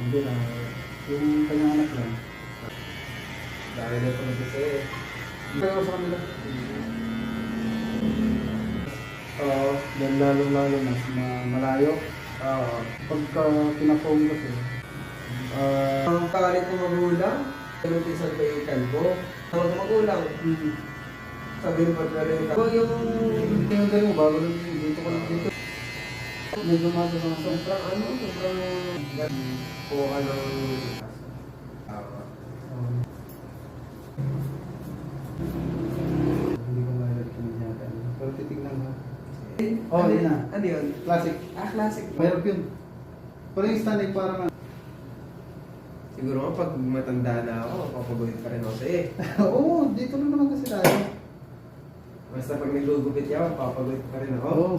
Hindi na. Yung kanyang anak lang. Dahil na ito mag-isa Pero sa kanila. Oo, dahil lalo-lalo na malayo. Pagka pinapong kasi, Ang pangalit ng magulang, pinutisan ko yung kalbo. Ang magulang, sabi ng pagkarin ka. Yung tinagay mo bago lang dito ko lang dito. Medyo masa sa mga sobrang po ng hindi ko ma-recognize yata. Pero titignan mo. Oh, yun na. Ano yun? Classic. Classic. Mayroon yun. Pero yung standing parang Siguro nga pag matanda na ako, papagulit pa rin ako sa Oo, dito lang naman kasi tayo. Basta pag naglugupit ako, papagulit pa rin ako. Oo.